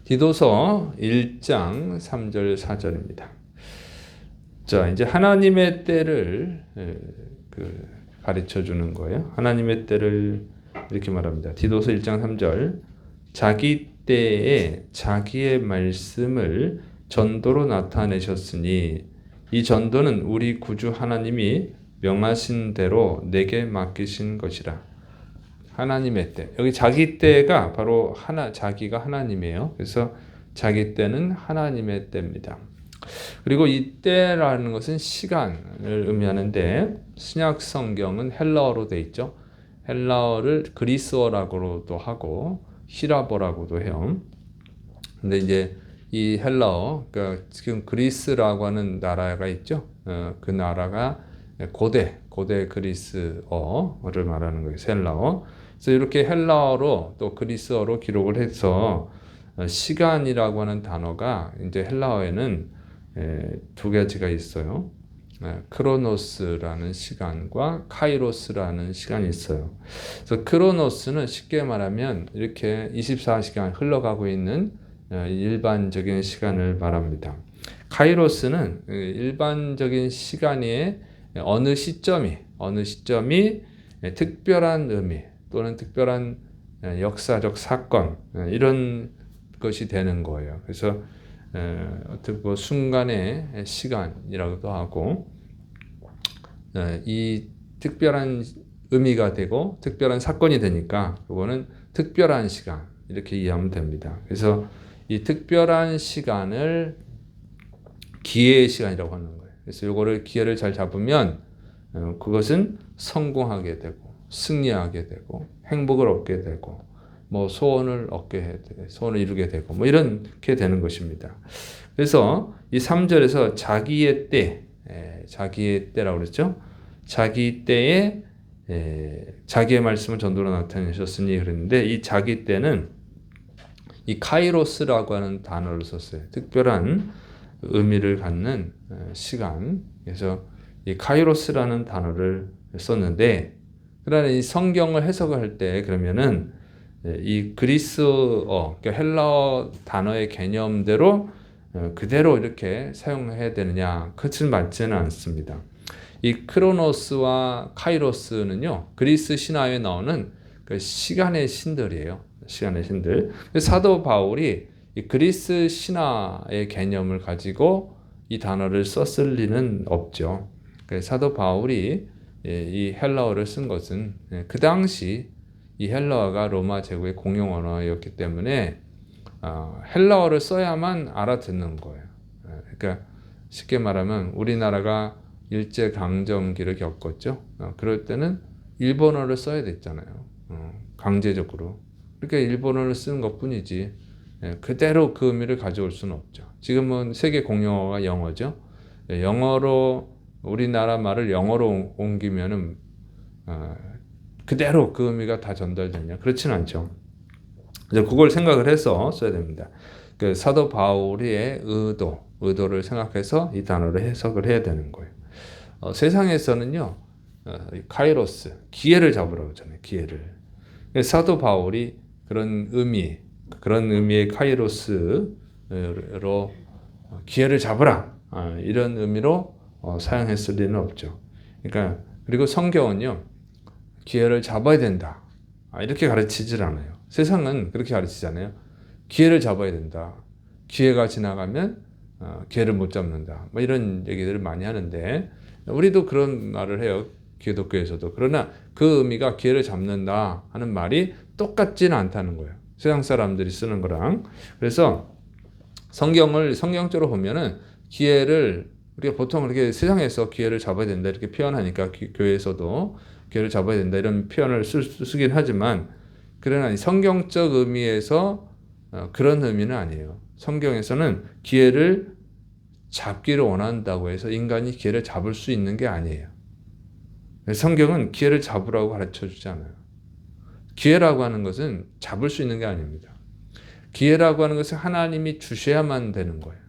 디도서 1장 3절 4절입니다. 자, 이제 하나님의 때를 가르쳐 주는 거예요. 하나님의 때를 이렇게 말합니다. 디도서 1장 3절. 자기 때에 자기의 말씀을 전도로 나타내셨으니 이 전도는 우리 구주 하나님이 명하신 대로 내게 맡기신 것이라. 하나님의 때. 여기 자기 때가 바로 자기가 하나님이에요. 그래서 자기 때는 하나님의 때입니다. 그리고 이 때라는 것은 시간을 의미하는데 신약 성경은 헬라어로 돼 있죠. 헬라어를 그리스어라고도 하고 히라보라고도 해요. 근데 이제 이 헬라어, 그러니까 지금 그리스라고 하는 나라가 있죠. 그 나라가 고대 그리스어를 말하는 거예요. 헬라어. 그래서 이렇게 헬라어로 또 그리스어로 기록을 해서 시간이라고 하는 단어가 이제 헬라어에는 두 가지가 있어요. 크로노스라는 시간과 카이로스라는 시간이 있어요. 그래서 크로노스는 쉽게 말하면 이렇게 24시간 흘러가고 있는 일반적인 시간을 말합니다. 카이로스는 일반적인 시간의 어느 시점이 특별한 의미 또는 특별한 역사적 사건 이런 것이 되는 거예요. 그래서 어떻게 순간의 시간이라고도 하고 이 특별한 의미가 되고 특별한 사건이 되니까 그거는 특별한 시간 이렇게 이해하면 됩니다. 그래서 이 특별한 시간을 기회의 시간이라고 하는 거예요. 그래서 이거를 기회를 잘 잡으면 그것은 성공하게 되고 승리하게 되고 행복을 얻게 되고 뭐 소원을 이루게 되고 뭐 이렇게 되는 것입니다. 그래서 이 3절에서 자기의 때라고 그랬죠. 자기 때에 자기의 말씀을 전도로 나타내셨으니 그랬는데 이 자기 때는 이 카이로스라고 하는 단어를 썼어요. 특별한 의미를 갖는 시간. 그래서 이 카이로스라는 단어를 썼는데 그러나 이 성경을 해석을 할 때 그러면은 이 그리스어, 그러니까 헬라어 단어의 개념대로 그대로 이렇게 사용해야 되느냐? 그것은 맞지는 않습니다. 이 크로노스와 카이로스는요, 그리스 신화에 나오는 그 시간의 신들이에요. 시간의 신들. 사도 바울이 이 그리스 신화의 개념을 가지고 이 단어를 썼을 리는 없죠. 사도 바울이 이 헬라어를 쓴 것은 그 당시 이 헬라어가 로마 제국의 공용 언어였기 때문에 헬라어를 써야만 알아듣는 거예요. 그러니까 쉽게 말하면 우리나라가 일제강점기를 겪었죠. 그럴 때는 일본어를 써야 됐잖아요. 강제적으로. 그러니까 일본어를 쓰는 것뿐이지 그대로 그 의미를 가져올 수는 없죠. 지금은 세계 공용어가 영어죠. 영어로 우리나라 말을 영어로 옮기면은 그대로 그 의미가 다 전달되냐? 그렇진 않죠. 그걸 생각을 해서 써야 됩니다. 그 사도 바울의 의도를 생각해서 이 단어를 해석을 해야 되는 거예요. 세상에서는요, 카이로스, 기회를 잡으라고 하잖아요. 기회를. 사도 바울이 그런 의미의 카이로스로 기회를 잡으라 이런 의미로 사용했을 리는 없죠. 그러니까 그리고 성경은요, 기회를 잡아야 된다 이렇게 가르치질 않아요. 세상은 그렇게 가르치잖아요. 기회를 잡아야 된다. 기회가 지나가면 기회를 못 잡는다. 뭐 이런 얘기들을 많이 하는데 우리도 그런 말을 해요. 기독교에서도. 그러나 그 의미가 기회를 잡는다 하는 말이 똑같지는 않다는 거예요. 세상 사람들이 쓰는 거랑. 그래서 성경적으로 보면은 기회를 우리가 보통 이렇게 세상에서 기회를 잡아야 된다 이렇게 표현하니까 교회에서도 기회를 잡아야 된다 이런 표현을 쓰긴 하지만 그러나 성경적 의미에서 그런 의미는 아니에요. 성경에서는 기회를 잡기를 원한다고 해서 인간이 기회를 잡을 수 있는 게 아니에요. 성경은 기회를 잡으라고 가르쳐 주지 않아요. 기회라고 하는 것은 잡을 수 있는 게 아닙니다. 기회라고 하는 것은 하나님이 주셔야만 되는 거예요.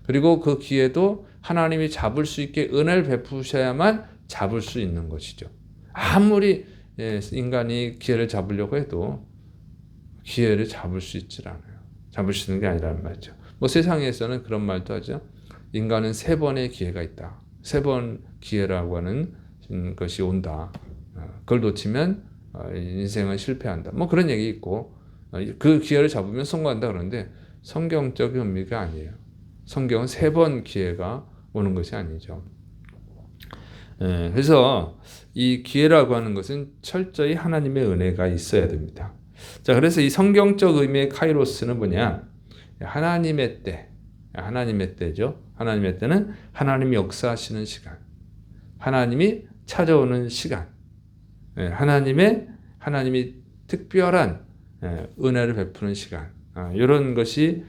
그리고 그 기회도 하나님이 잡을 수 있게 은혜를 베푸셔야만 잡을 수 있는 것이죠. 아무리 인간이 기회를 잡으려고 해도 기회를 잡을 수 있질 않아요. 잡으시는 게 아니라는 말이죠. 뭐 세상에서는 그런 말도 하죠. 인간은 3번의 기회가 있다. 3번 기회라고 하는 것이 온다. 그걸 놓치면 인생은 실패한다. 뭐 그런 얘기 있고 그 기회를 잡으면 성공한다 그러는데 성경적인 의미가 아니에요. 성경은 3번 기회가 오는 것이 아니죠. 그래서 이 기회라고 하는 것은 철저히 하나님의 은혜가 있어야 됩니다. 자, 그래서 이 성경적 의미의 카이로스는 뭐냐? 하나님의 때죠. 하나님의 때는 하나님이 역사하시는 시간, 하나님이 찾아오는 시간, 하나님이 특별한 은혜를 베푸는 시간, 이런 것이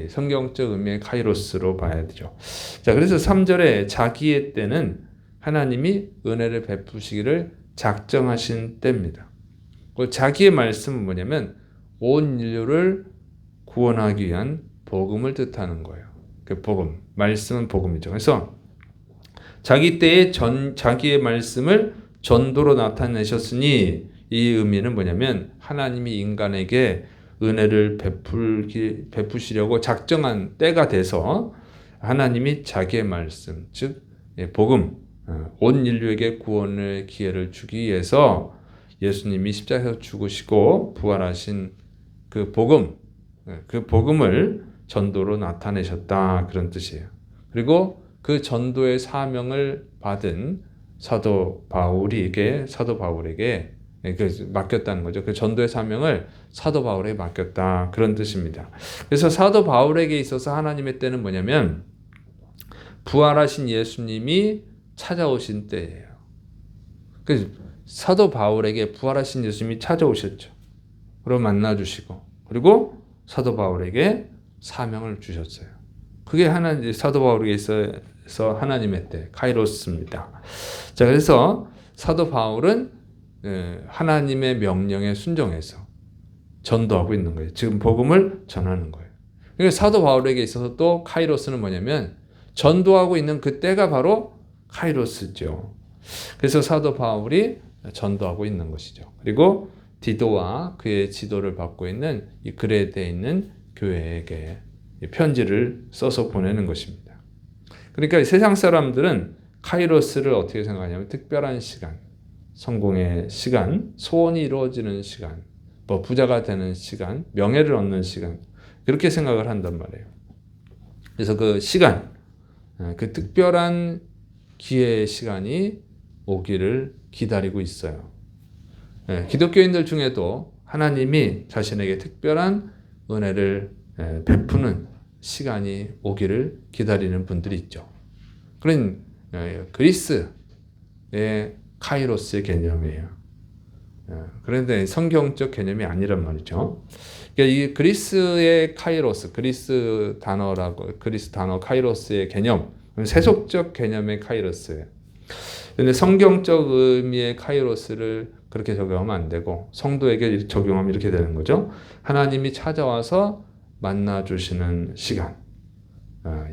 성경적 의미의 카이로스로 봐야 되죠. 자, 그래서 3절에 자기의 때는 하나님이 은혜를 베푸시기를 작정하신 때입니다. 자기의 말씀은 뭐냐면 온 인류를 구원하기 위한 복음을 뜻하는 거예요. 그 복음, 말씀은 복음이죠. 그래서 자기 때에 자기의 말씀을 전도로 나타내셨으니 이 의미는 뭐냐면 하나님이 인간에게 은혜를 베푸시려고 작정한 때가 돼서 하나님이 자기의 말씀, 즉 복음, 온 인류에게 구원의 기회를 주기 위해서 예수님이 십자가에서 죽으시고 부활하신 그 복음, 그 복음을 전도로 나타내셨다, 그런 뜻이에요. 그리고 그 전도의 사명을 받은 사도 바울에게 맡겼다는 거죠. 그 전도의 사명을 사도 바울에게 맡겼다, 그런 뜻입니다. 그래서 사도 바울에게 있어서 하나님의 때는 뭐냐면 부활하신 예수님이 찾아오신 때예요. 그래서 사도 바울에게 부활하신 예수님이 찾아오셨죠. 그리고 만나주시고, 그리고 사도 바울에게 사명을 주셨어요. 그게 사도 바울에게 있어서 하나님의 때, 카이로스입니다. 자, 그래서 사도 바울은 하나님의 명령에 순종해서 전도하고 있는 거예요. 지금 복음을 전하는 거예요. 그러니까 사도 바울에게 있어서 또 카이로스는 뭐냐면 전도하고 있는 그 때가 바로 카이로스죠. 그래서 사도 바울이 전도하고 있는 것이죠. 그리고 디도와 그의 지도를 받고 있는 이 그레데에 있는 교회에게 편지를 써서 보내는 것입니다. 그러니까 세상 사람들은 카이로스를 어떻게 생각하냐면 특별한 시간, 성공의 시간, 소원이 이루어지는 시간, 뭐 부자가 되는 시간, 명예를 얻는 시간, 그렇게 생각을 한단 말이에요. 그래서 그 시간, 그 특별한 기회의 시간이 오기를 기다리고 있어요. 기독교인들 중에도 하나님이 자신에게 특별한 은혜를 베푸는 시간이 오기를 기다리는 분들이 있죠. 그런 그리스의 카이로스의 개념이에요. 그런데 성경적 개념이 아니란 말이죠. 그러니까 이 그리스의 카이로스, 그리스 단어 카이로스의 개념, 세속적 개념의 카이로스예요. 근데 성경적 의미의 카이로스를 그렇게 적용하면 안 되고 성도에게 적용하면 이렇게 되는 거죠. 하나님이 찾아와서 만나주시는 시간,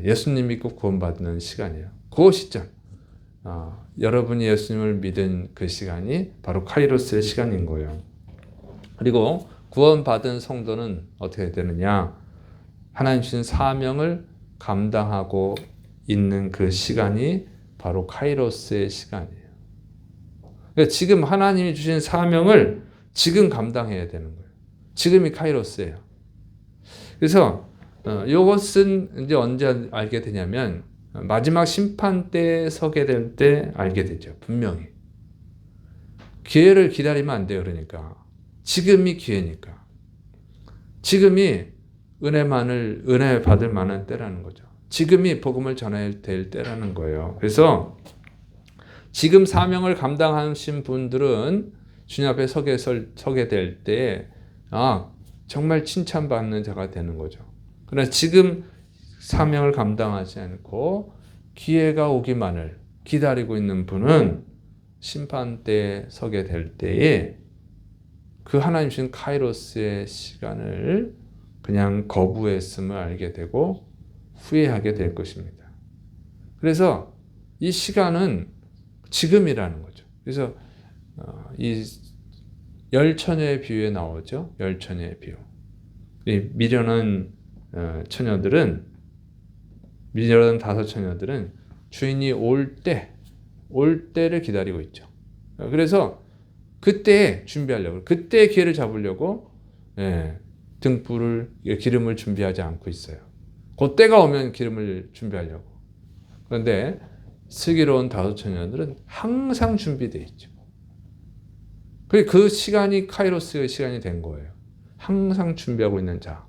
예수님 믿고 구원받는 시간이에요. 그 시점, 여러분이 예수님을 믿은 그 시간이 바로 카이로스의 시간인 거예요. 그리고 구원받은 성도는 어떻게 되느냐? 하나님 주신 사명을 감당하고 있는 그 시간이 바로 카이로스의 시간이에요. 그러니까 지금 하나님이 주신 사명을 지금 감당해야 되는 거예요. 지금이 카이로스예요. 그래서 이것은 이제 언제 알게 되냐면 마지막 심판 때 서게 될 때 알게 되죠. 분명히. 기회를 기다리면 안 돼요. 그러니까. 지금이 기회니까. 지금이 은혜 받을 만한 때라는 거죠. 지금이 복음을 전해야 될 때라는 거예요. 그래서 지금 사명을 감당하신 분들은 주님 앞에 서게 될 때, 정말 칭찬받는 자가 되는 거죠. 그러나 지금 사명을 감당하지 않고 기회가 오기만을 기다리고 있는 분은 심판 때에 서게 될 때에 그 하나님 주신 카이로스의 시간을 그냥 거부했음을 알게 되고 후회하게 될 것입니다. 그래서 이 시간은 지금이라는 거죠. 그래서 이 열처녀의 비유에 나오죠. 열처녀의 비유. 이 미련한 처녀들은 미련한 5 처녀들은 주인이 올 때를 기다리고 있죠. 그래서 그때 준비하려고, 그때 기회를 잡으려고 등불을, 기름을 준비하지 않고 있어요. 그때가 오면 기름을 준비하려고. 그런데 슬기로운 5 처녀들은 항상 준비되어 있죠. 그 시간이 카이로스의 시간이 된 거예요. 항상 준비하고 있는 자.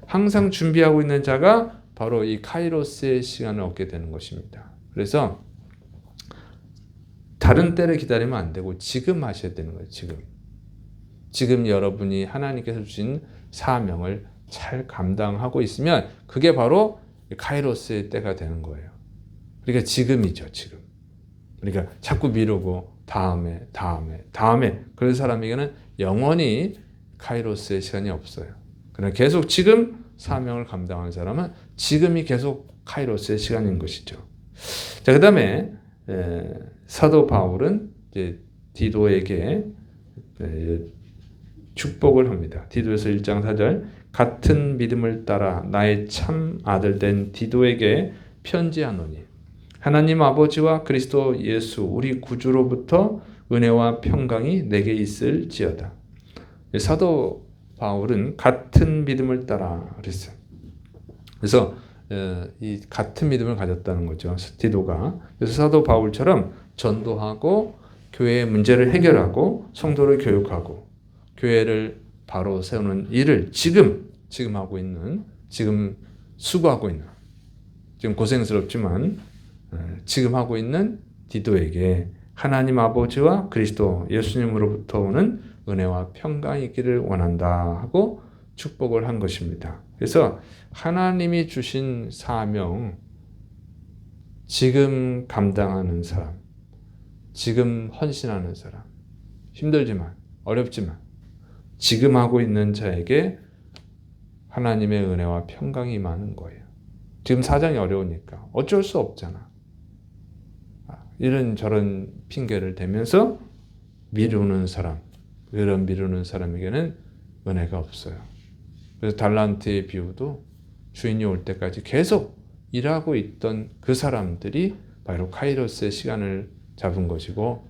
항상 준비하고 있는 자가 바로 이 카이로스의 시간을 얻게 되는 것입니다. 그래서 다른 때를 기다리면 안 되고 지금 하셔야 되는 거예요. 지금 여러분이 하나님께서 주신 사명을 잘 감당하고 있으면 그게 바로 카이로스의 때가 되는 거예요. 그러니까 지금이죠. 지금. 그러니까 자꾸 미루고 다음에 그런 사람에게는 영원히 카이로스의 시간이 없어요. 그러나 계속 지금 사명을 감당하는 사람은 지금이 계속 카이로스의 시간인 것이죠. 자, 그다음에 사도 바울은 이제 디도에게 축복을 합니다. 디도에서 1장 4절, 같은 믿음을 따라 나의 참 아들 된 디도에게 편지하노니 하나님 아버지와 그리스도 예수 우리 구주로부터 은혜와 평강이 내게 있을지어다. 사도 바울은 같은 믿음을 따라 그랬어요. 그래서 이 같은 믿음을 가졌다는 거죠. 디도가. 그래서 사도 바울처럼 전도하고 교회의 문제를 해결하고 성도를 교육하고 교회를 바로 세우는 일을 지금 하고 있는, 지금 수고하고 있는, 지금 고생스럽지만 지금 하고 있는 디도에게 하나님 아버지와 그리스도 예수님으로부터 오는 은혜와 평강이 있기를 원한다 하고 축복을 한 것입니다. 그래서 하나님이 주신 사명, 지금 감당하는 사람, 지금 헌신하는 사람, 힘들지만 어렵지만 지금 하고 있는 자에게 하나님의 은혜와 평강이 임하는 거예요. 지금 사정이 어려우니까 어쩔 수 없잖아. 이런저런 핑계를 대면서 미루는 사람, 이런 미루는 사람에게는 은혜가 없어요. 그래서 달란트의 비유도 주인이 올 때까지 계속 일하고 있던 그 사람들이 바로 카이로스의 시간을 잡은 것이고,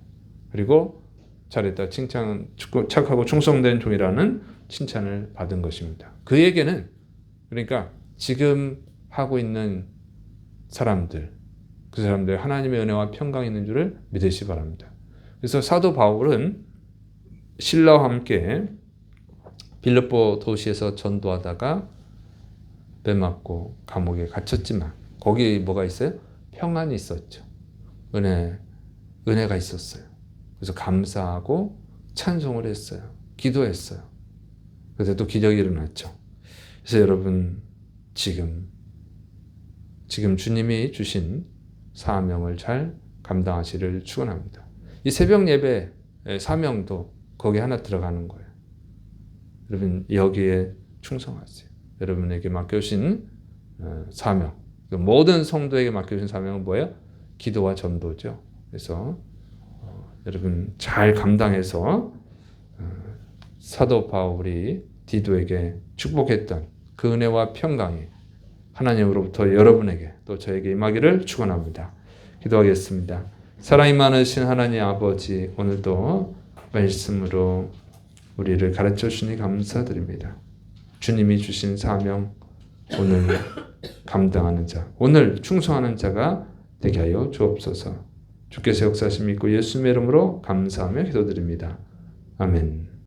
그리고 잘했다, 칭찬, 착하고 충성된 종이라는 칭찬을 받은 것입니다. 그에게는, 그러니까 지금 하고 있는 사람들, 그 사람들 하나님의 은혜와 평강이 있는 줄을 믿으시기 바랍니다. 그래서 사도 바울은 신라와 함께 빌립보 도시에서 전도하다가 배 맞고 감옥에 갇혔지만 거기 뭐가 있어요? 평안이 있었죠. 은혜가 있었어요. 그래서 감사하고 찬송을 했어요. 기도했어요. 그래서 또 기적이 일어났죠. 그래서 여러분 지금 주님이 주신 사명을 잘 감당하시를 축원합니다. 이 새벽 예배 사명도 거기 하나 들어가는 거예요. 여러분 여기에 충성하세요. 여러분에게 맡겨주신 사명, 모든 성도에게 맡겨주신 사명은 뭐예요? 기도와 전도죠. 그래서 여러분 잘 감당해서 사도 바울이 디도에게 축복했던 그 은혜와 평강이 하나님으로부터 여러분에게 또 저에게 임하기를 축원합니다. 기도하겠습니다. 사랑이 많으신 하나님 아버지, 오늘도 말씀으로 우리를 가르쳐 주시니 감사드립니다. 주님이 주신 사명, 오늘 감당하는 자, 오늘 충성하는 자가 되게 하여 주옵소서. 주께서 역사하심 믿고 예수님의 이름으로 감사하며 기도드립니다. 아멘.